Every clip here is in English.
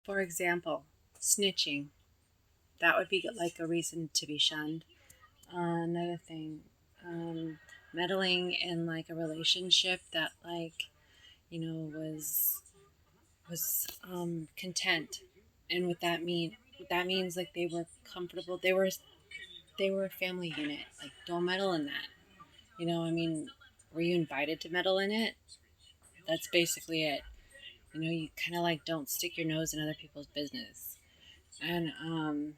For example, snitching. That would be like a reason to be shunned. Another thing, meddling in like a relationship that was content, and what that means like they were comfortable. They were a family unit. Like don't meddle in that. Were you invited to meddle in it? That's basically it. You kind of like don't stick your nose in other people's business. And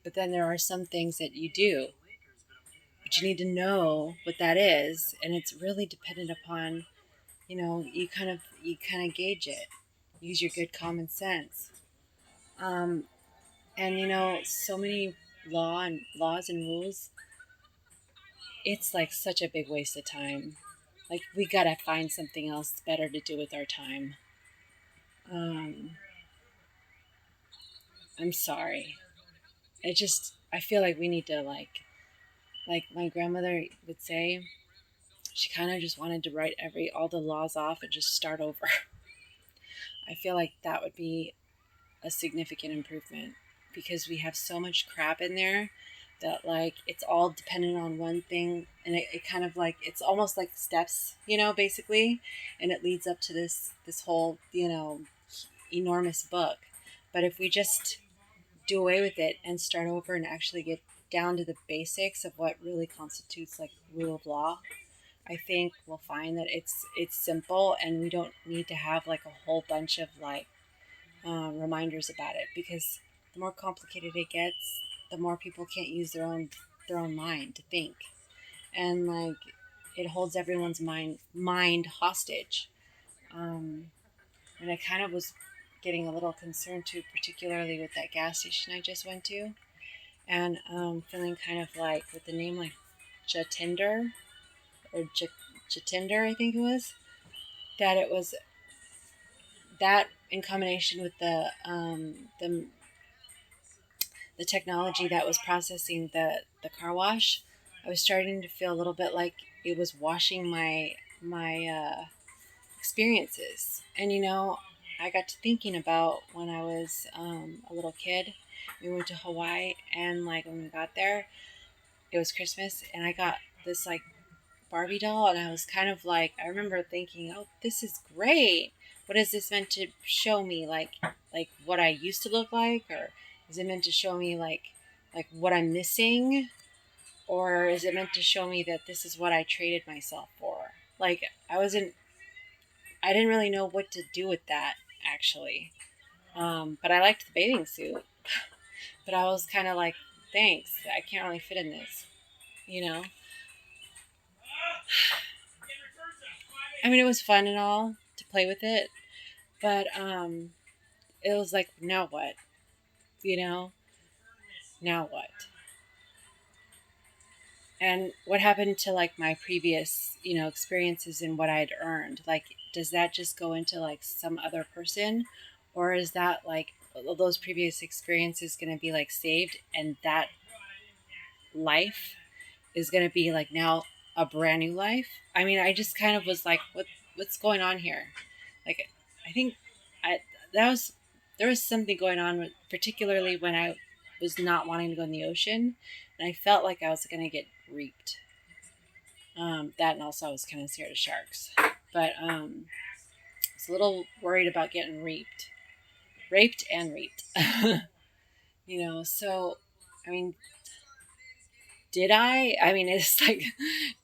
but then there are some things that you do, but you need to know what that is, and it's really dependent upon, you kind of gauge it. Use your good common sense. Um, and so many laws and rules. It's like such a big waste of time. Like we gotta find something else better to do with our time. Um, I'm sorry. I feel like we need to like my grandmother would say. She kind of just wanted to write every all the laws off and just start over. I feel like that would be a significant improvement because we have so much crap in there that like it's all dependent on one thing, and it kind of like it's almost like steps, basically, and it leads up to this whole enormous book. But if we just do away with it and start over and actually get down to the basics of what really constitutes like rule of law, I think we'll find that it's simple, and we don't need to have like a whole bunch of like reminders about it, because the more complicated it gets, the more people can't use their own mind to think, and like it holds everyone's mind hostage. Um, and I kind of was getting a little concerned too, particularly with that gas station I just went to, and feeling kind of like with the name like Jatinder or Jatinder, I think it was, that it was that in combination with the technology that was processing the car wash. I was starting to feel a little bit like it was washing my experiences. And I got to thinking about when I was a little kid. We went to Hawaii, and like when we got there, it was Christmas, and I got this like Barbie doll, and I was kind of like, I remember thinking, oh, this is great. What is this meant to show me? Like what I used to look like, or is it meant to show me like what I'm missing, or is it meant to show me that this is what I traded myself for? Like I didn't really know what to do with that actually. But I liked the bathing suit. But I was kind of like, thanks, I can't really fit in this, you know. I mean, it was fun and all to play with it, but it was like, now what? You know, now what? And what happened to like my previous, experiences and what I'd earned? Like, does that just go into like some other person, or is that like those previous experiences going to be like saved, and that life is going to be like now a brand new life? I mean, I just kind of was like, what's going on here? Like, I think I that was there was something going on with, particularly when I was not wanting to go in the ocean, and I felt like I was going to get reaped. That, and also I was kind of scared of sharks, but I was a little worried about getting raped and reaped. So I mean, did I? I mean, it's like,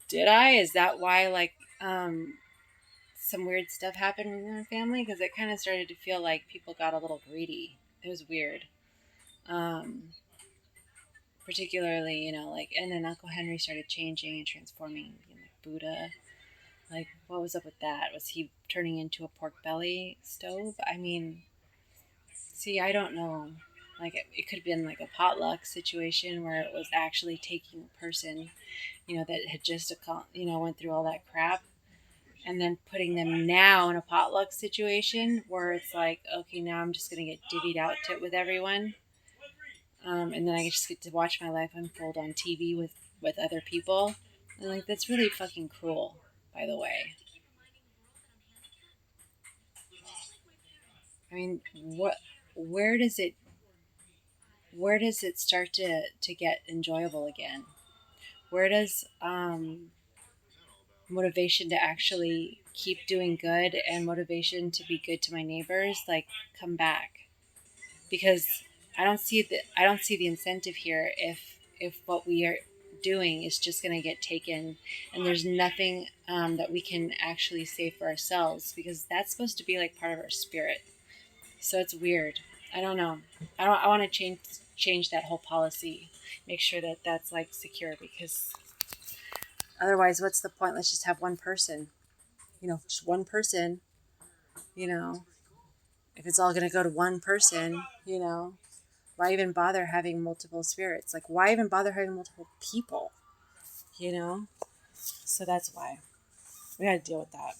did I? Is that why like some weird stuff happened in our family? Because it kind of started to feel like people got a little greedy. It was weird. Um, Particularly, like, and then Uncle Henry started changing and transforming, like Buddha. Like, what was up with that? Was he turning into a pork belly stove? I mean, see, I don't know. Like, it could have been like a potluck situation where it was actually taking a person, that had just, went through all that crap, and then putting them now in a potluck situation where it's like, okay, now I'm just going to get divvied out to with everyone. And then I just get to watch my life unfold on TV with other people. And like, that's really fucking cruel, by the way. I mean, where does it start to get enjoyable again? Where does motivation to actually keep doing good and motivation to be good to my neighbors like come back? Because I don't see the incentive here if what we are doing is just going to get taken, and there's nothing that we can actually say for ourselves, because that's supposed to be like part of our spirit. So it's weird. I don't know. I want to change that whole policy. Make sure that that's like secure, because otherwise, what's the point? Let's just have one person. Just one person. You know, if it's all going to go to one person, why even bother having multiple spirits? Like, why even bother having multiple people? You know? So that's why we got to deal with that.